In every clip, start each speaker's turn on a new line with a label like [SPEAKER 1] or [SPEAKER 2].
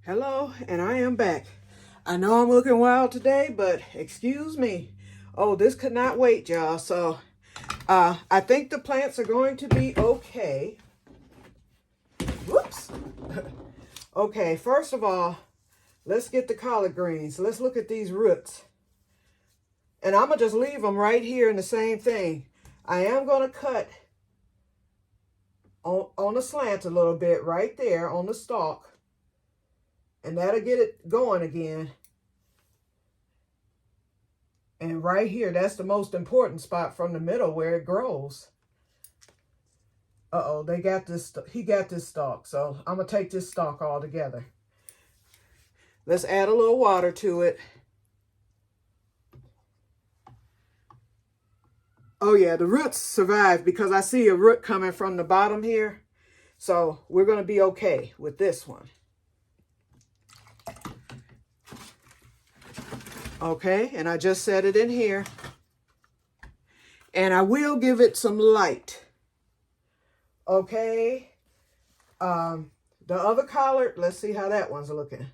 [SPEAKER 1] Hello, and I am back. I know I'm looking wild today, but excuse me. Oh, this could not wait, y'all. So, I think the plants are going to be okay. Whoops. Okay, first of all, let's get the collard greens. Let's look at these roots. And I'm going to just leave them right here in the same thing. I am going to cut on the slant a little bit right there on the stalk. And that'll get it going again. And right here, that's the most important spot from the middle where it grows. Uh-oh, they got this, he got this stalk. So I'm going to take this stalk all together. Let's add a little water to it. Oh yeah, the roots survived because I see a root coming from the bottom here. So we're going to be okay with this one. Okay, and I just set it in here. And I will give it some light. Okay. The other collard, let's see how that one's looking.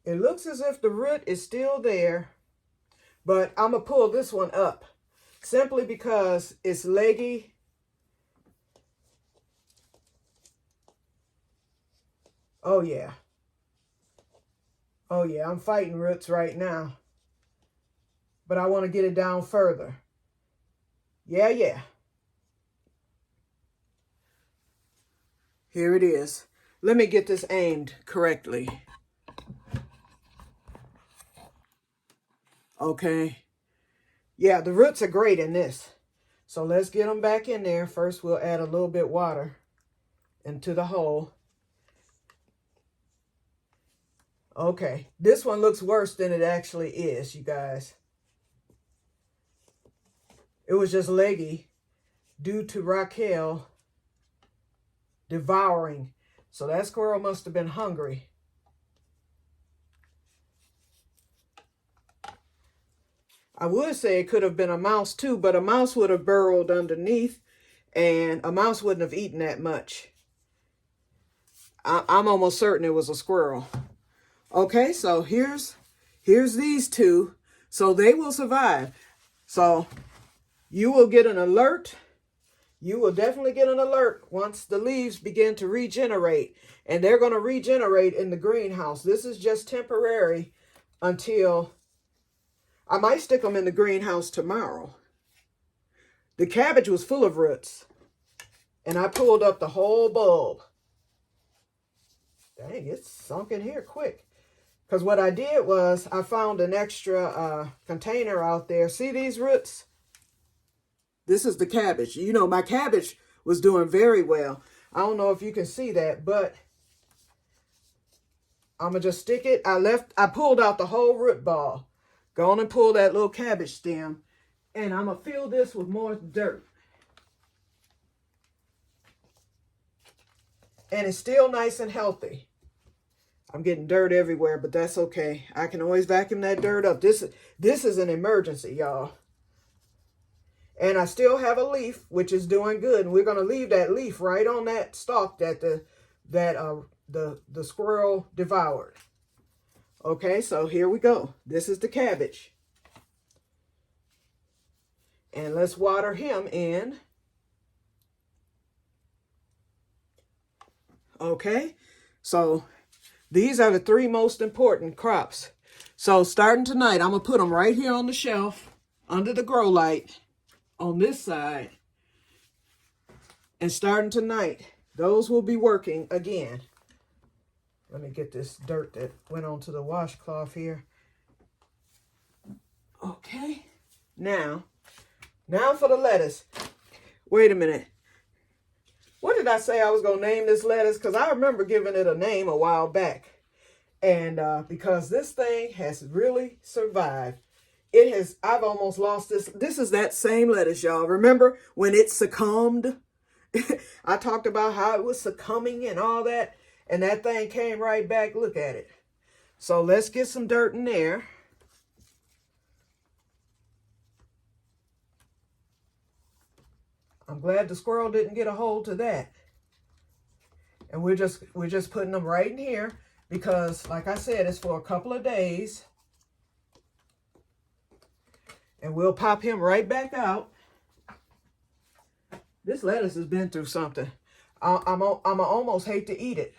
[SPEAKER 1] It looks as if the root is still there, but I'm going to pull this one up simply because it's leggy. Oh, yeah. Oh, yeah, I'm fighting roots right now. But I want to get it down further. Yeah. Here it is. Let me get this aimed correctly. Okay. Yeah, the roots are great in this. So let's get them back in there. First, we'll add a little bit water into the hole. Okay, this one looks worse than it actually is, you guys. It was just leggy due to Raquel devouring. So that squirrel must have been hungry. I would say it could have been a mouse too, but a mouse would have burrowed underneath and a mouse wouldn't have eaten that much. I'm almost certain it was a squirrel. Okay, so here's these two. So they will survive. So you will get an alert. You will definitely get an alert once the leaves begin to regenerate. And they're going to regenerate in the greenhouse. This is just temporary until I might stick them in the greenhouse tomorrow. The cabbage was full of roots. And I pulled up the whole bulb. Dang, it's sunk in here quick. Because what I did was I found an extra container out there. See these roots? This is the cabbage. You know, my cabbage was doing very well. I don't know if you can see that, but I'm going to just stick it. I pulled out the whole root ball. Go on and pull that little cabbage stem. And I'm going to fill this with more dirt. And it's still nice and healthy. I'm getting dirt everywhere, but that's okay. I can always vacuum that dirt up. This is an emergency, y'all. And I still have a leaf, which is doing good. And we're going to leave that leaf right on that stalk that the squirrel devoured. Okay, so here we go. This is the cabbage. And let's water him in. Okay, so these are the three most important crops. So starting tonight, I'm going to put them right here on the shelf under the grow light on this side. And starting tonight, those will be working again. Let me get this dirt that went onto the washcloth here. Okay. Now for the lettuce. Wait a minute. What did I say I was going to name this lettuce? Because I remember giving it a name a while back. And because this thing has really survived. I've almost lost this. This is that same lettuce, y'all. Remember when it succumbed? I talked about how it was succumbing and all that. And that thing came right back. Look at it. So let's get some dirt in there. I'm glad the squirrel didn't get a hold to that. And we're just putting them right in here because, like I said, it's for a couple of days. And we'll pop him right back out. This lettuce has been through something. I'm almost hate to eat it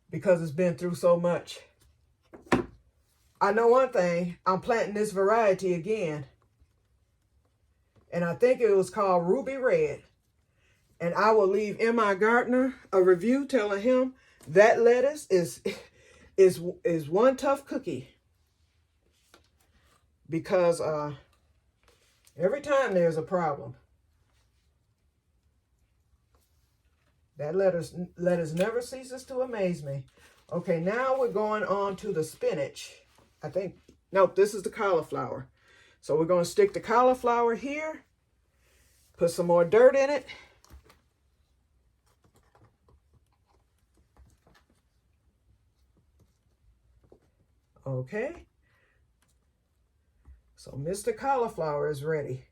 [SPEAKER 1] because it's been through so much. I know one thing. I'm planting this variety again. And I think it was called Ruby Red. And I will leave M.I. Gardner a review telling him that lettuce is one tough cookie. Because every time there's a problem, that lettuce never ceases to amaze me. Okay, now we're going on to the spinach. I think, nope, this is the cauliflower. So we're going to stick the cauliflower here, put some more dirt in it. Okay. So Mr. Cauliflower is ready.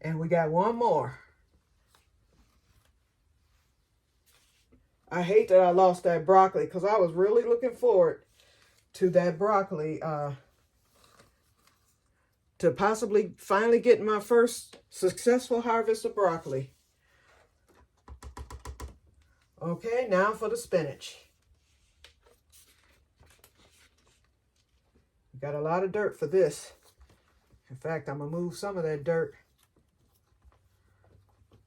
[SPEAKER 1] And we got one more. I hate that I lost that broccoli because I was really looking forward to that broccoli to possibly finally get my first successful harvest of broccoli. Okay, now for the spinach. Got a lot of dirt for this. In fact, I'm going to move some of that dirt.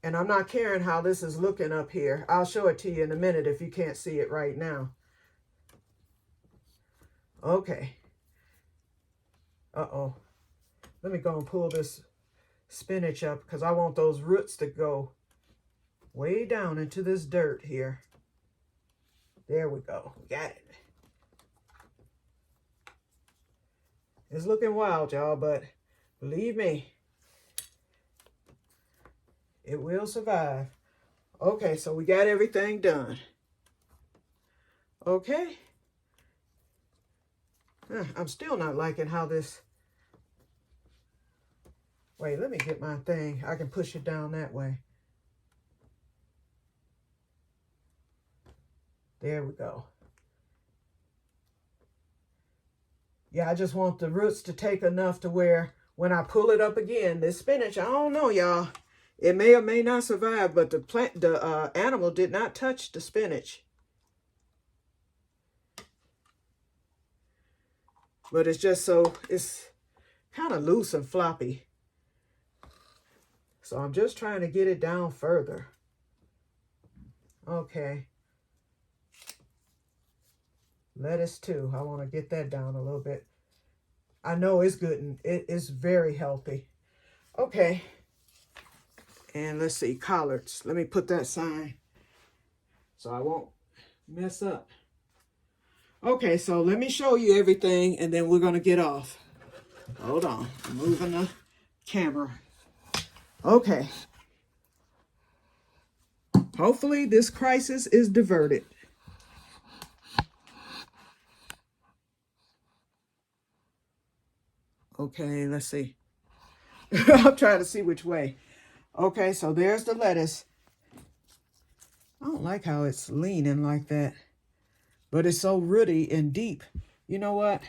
[SPEAKER 1] And I'm not caring how this is looking up here. I'll show it to you in a minute if you can't see it right now. Okay. Uh-oh. Let me go and pull this spinach up because I want those roots to go way down into this dirt here. There we go. We got it. It's looking wild, y'all, but believe me, it will survive. Okay, so we got everything done. Okay. I'm still not liking how this... Wait, let me get my thing. I can push it down that way. There we go. Yeah, I just want the roots to take enough to where when I pull it up again, this spinach, I don't know, y'all. It may or may not survive, but the animal did not touch the spinach. But it's just so, it's kind of loose and floppy. So I'm just trying to get it down further. Okay. Lettuce too. I want to get that down a little bit. I know it's good and it is very healthy. Okay. And let's see, collards. Let me put that sign so I won't mess up. Okay, so let me show you everything and then we're going to get off. Hold on. I'm moving the camera. Okay. Hopefully this crisis is diverted. Okay, let's see. I'm trying to see which way. Okay, so there's the lettuce. I don't like how it's leaning like that. But it's so rooty and deep. You know what?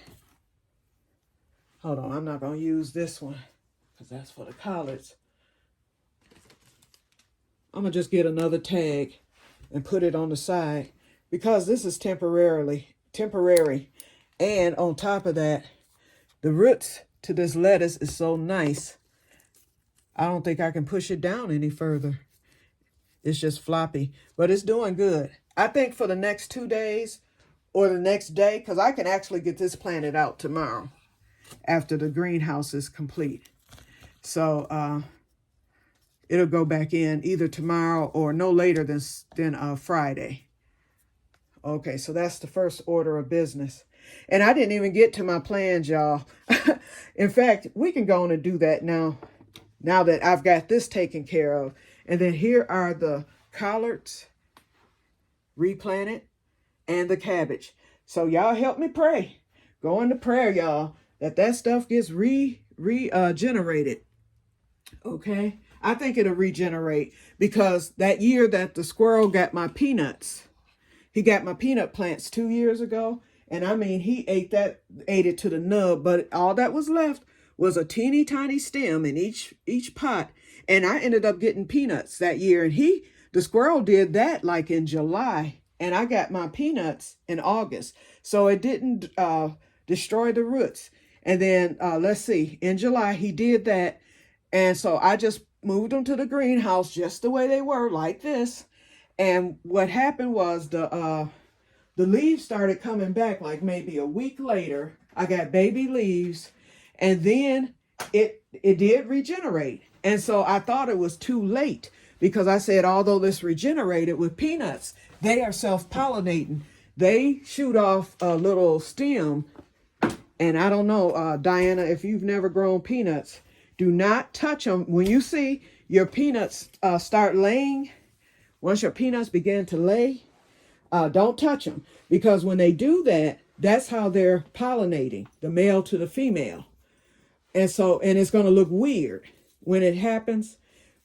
[SPEAKER 1] Hold on, I'm not going to use this one. Because that's for the collards. I'm going to just get another tag and put it on the side. Because this is temporary. And on top of that, the roots to this lettuce is so nice. I don't think I can push it down any further. It's just floppy, but it's doing good. I think for the next 2 days or the next day, because I can actually get this planted out tomorrow after the greenhouse is complete. So it'll go back in either tomorrow or no later than Friday. Okay, so that's the first order of business. And I didn't even get to my plans, y'all. In fact, we can go on and do that now that I've got this taken care of. And then here are the collards replanted and the cabbage. So y'all help me pray. Go into prayer, y'all, that stuff gets regenerated. Okay? I think it'll regenerate because that year that the squirrel got my peanuts, he got my peanut plants 2 years ago. And I mean, he ate it to the nub, but all that was left was a teeny tiny stem in each pot. And I ended up getting peanuts that year. And the squirrel did that like in July. And I got my peanuts in August. So it didn't destroy the roots. And then, let's see, in July, he did that. And so I just moved them to the greenhouse just the way they were, like this. And what happened was the leaves started coming back like maybe a week later. I got baby leaves. And then it did regenerate. And so I thought it was too late because I said, although this regenerated with peanuts, they are self-pollinating. They shoot off a little stem. And I don't know, Diana, if you've never grown peanuts, do not touch them. When you see your peanuts start laying, once your peanuts begin to lay, don't touch them. Because when they do that, that's how they're pollinating, the male to the female. And it's going to look weird when it happens.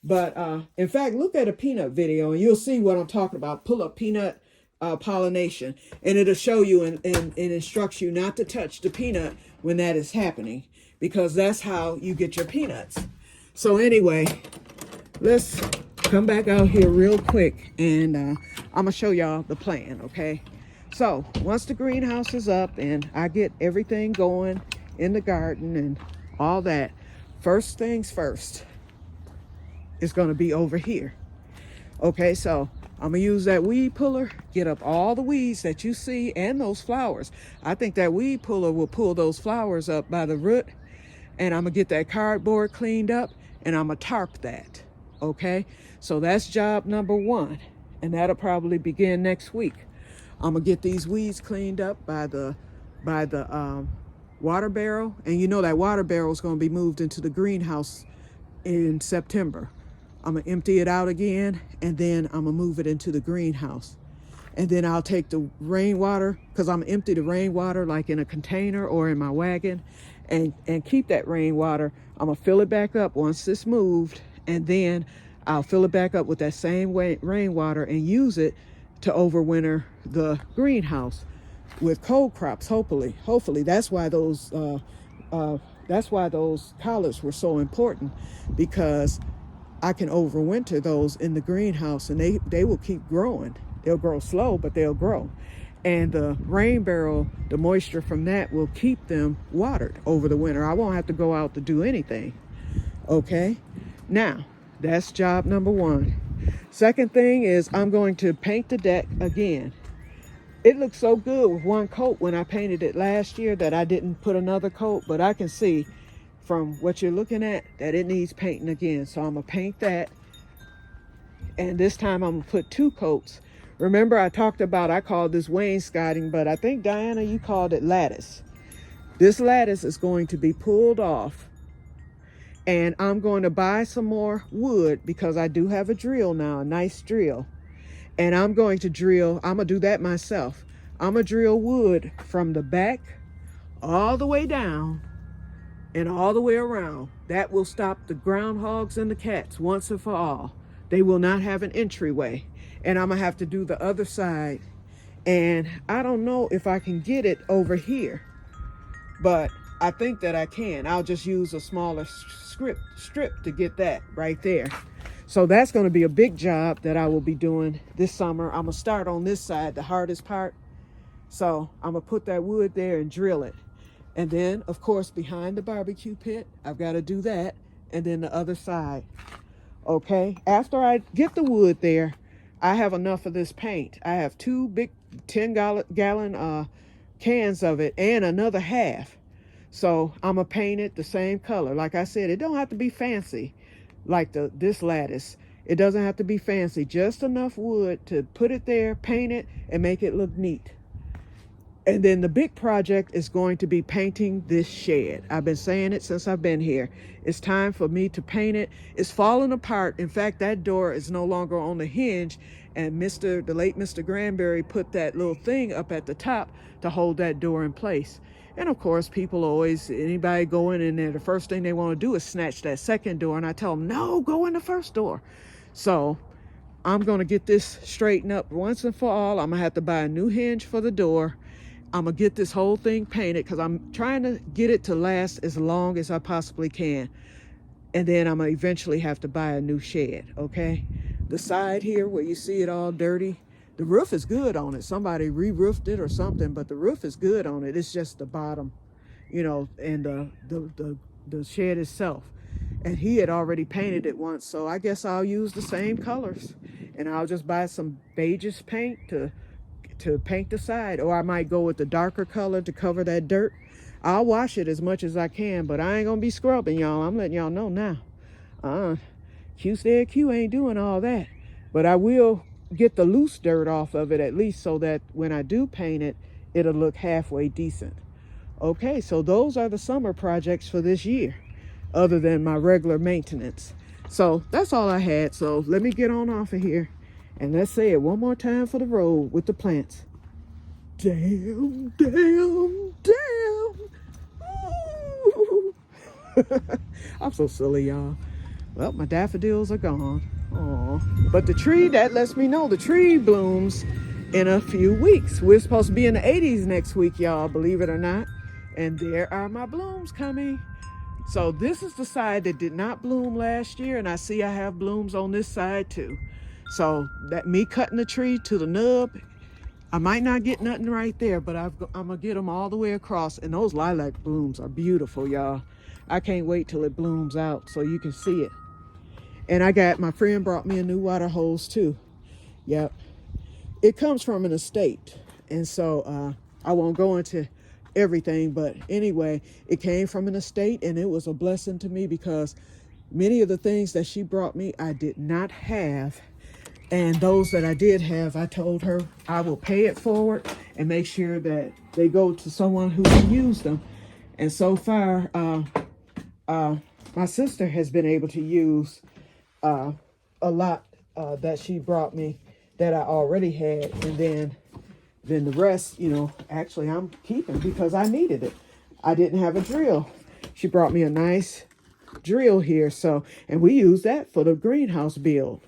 [SPEAKER 1] But in fact, look at a peanut video and you'll see what I'm talking about. Pull up peanut pollination, and it'll show you and instructs you not to touch the peanut when that is happening, because that's how you get your peanuts. So anyway, let's come back out here real quick, and I'm gonna show y'all the plan. Okay, so once the greenhouse is up and I get everything going in the garden and all that, first things first, it's going to be over here. Okay, so I'm gonna use that weed puller, get up all the weeds that you see and those flowers. I think that weed puller will pull those flowers up by the root, and I'm gonna get that cardboard cleaned up and I'm gonna tarp that. Okay, so that's job number one, and that'll probably begin next week. I'm gonna get these weeds cleaned up by the water barrel, and you know that water barrel is going to be moved into the greenhouse in September. I'm gonna empty it out again, and then I'm gonna move it into the greenhouse. And then I'll take the rainwater, because I'm gonna empty the rainwater like in a container or in my wagon, and keep that rainwater. I'm gonna fill it back up once it's moved, and then I'll fill it back up with that same rainwater and use it to overwinter the greenhouse with cold crops. Hopefully that's why those collards were so important, because I can overwinter those in the greenhouse, and they will keep growing. They'll grow slow, but they'll grow. And the rain barrel, the moisture from that will keep them watered over the winter. I won't have to go out to do anything. Okay, now that's job number one. Second thing is I'm going to paint the deck again. It looked so good with one coat when I painted it last year that I didn't put another coat, but I can see from what you're looking at that it needs painting again. So I'm gonna paint that, and this time I'm gonna put 2 coats. Remember I talked about, I called this wainscoting, but I think Diana, you called it lattice. This lattice is going to be pulled off, and I'm going to buy some more wood because I do have a drill now, a nice drill. And I'm going to drill, I'm gonna do that myself. I'm gonna drill wood from the back all the way down and all the way around. That will stop the groundhogs and the cats once and for all. They will not have an entryway. And I'm gonna have to do the other side. And I don't know if I can get it over here, but I think that I can. I'll just use a smaller strip to get that right there. So that's gonna be a big job that I will be doing this summer. I'm gonna start on this side, the hardest part. So I'm gonna put that wood there and drill it. And then, of course, behind the barbecue pit, I've got to do that. And then the other side. Okay, after I get the wood there, I have enough of this paint. I have 2 big 10-gallon cans of it and another half. So I'm gonna paint it the same color. Like I said, it don't have to be fancy like this lattice. It doesn't have to be fancy, just enough wood to put it there, paint it, and make it look neat. And then the big project is going to be painting this shed. I've been saying it since I've been here. It's time for me to paint it. It's falling apart. In fact, that door is no longer on the hinge, and the late Mr. Granberry put that little thing up at the top to hold that door in place. And of course, people always, anybody going in there, the first thing they want to do is snatch that second door. And I tell them, no, go in the first door. So I'm going to get this straightened up once and for all. I'm going to have to buy a new hinge for the door. I'm going to get this whole thing painted because I'm trying to get it to last as long as I possibly can. And then I'm going to eventually have to buy a new shed, okay? The side here where you see it all dirty, the roof is good on it. Somebody re-roofed it or something, but the roof is good on it. It's just the bottom, you know, and the shed itself. And he had already painted it once, so I guess I'll use the same colors. And I'll just buy some beigeish paint to paint the side. Or I might go with the darker color to cover that dirt. I'll wash it as much as I can, but I ain't gonna be scrubbing, y'all. I'm letting y'all know now. Que-stead-Que ain't doing all that. But I will get the loose dirt off of it at least so that when I do paint it, it'll look halfway decent. Okay, so those are the summer projects for this year, other than my regular maintenance. So that's all I had. So let me get on off of here and let's say it one more time for the road with the plants. Damn, damn, damn. Ooh. I'm so silly, y'all. Well, my daffodils are gone. Aw. But the tree, that lets me know the tree blooms in a few weeks. We're supposed to be in the 80s next week, y'all, believe it or not. And there are my blooms coming. So this is the side that did not bloom last year, and I see I have blooms on this side too. So that me cutting the tree to the nub, I might not get nothing right there, but I'm gonna get them all the way across. And those lilac blooms are beautiful, y'all. I can't wait till it blooms out so you can see it. And my friend brought me a new water hose too. Yep. It comes from an estate. And so I won't go into everything, but anyway, it came from an estate and it was a blessing to me because many of the things that she brought me, I did not have. And those that I did have, I told her I will pay it forward and make sure that they go to someone who can use them. And so far, my sister has been able to use a lot that she brought me that I already had. And then the rest, you know, actually I'm keeping because I needed it. I didn't have a drill. She brought me a nice drill here. So, and we use that for the greenhouse build.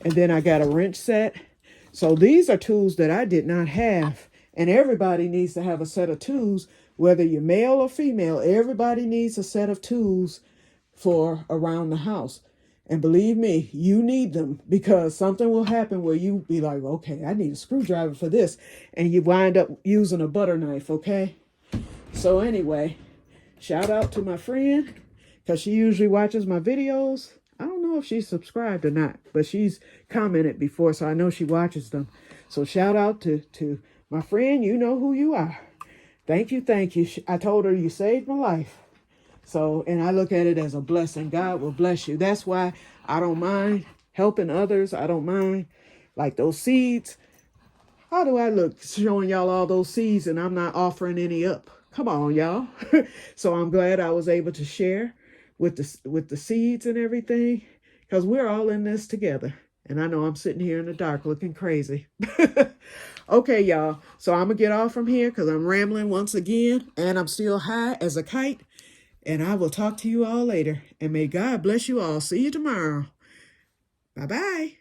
[SPEAKER 1] And then I got a wrench set. So these are tools that I did not have. And everybody needs to have a set of tools, whether you're male or female. Everybody needs a set of tools for around the house. And believe me, you need them because something will happen where you be like, okay, I need a screwdriver for this. And you wind up using a butter knife, okay? So anyway, shout out to my friend because she usually watches my videos. I don't know if she's subscribed or not, but she's commented before, so I know she watches them. So shout out to my friend. You know who you are. Thank you, thank you. I told her you saved my life. So, and I look at it as a blessing. God will bless you. That's why I don't mind helping others. I don't mind, like those seeds. How do I look showing y'all all those seeds and I'm not offering any up? Come on, y'all. So I'm glad I was able to share with the seeds and everything because we're all in this together. And I know I'm sitting here in the dark looking crazy. Okay, y'all. So I'm going to get off from here because I'm rambling once again and I'm still high as a kite. And I will talk to you all later. And may God bless you all. See you tomorrow. Bye-bye.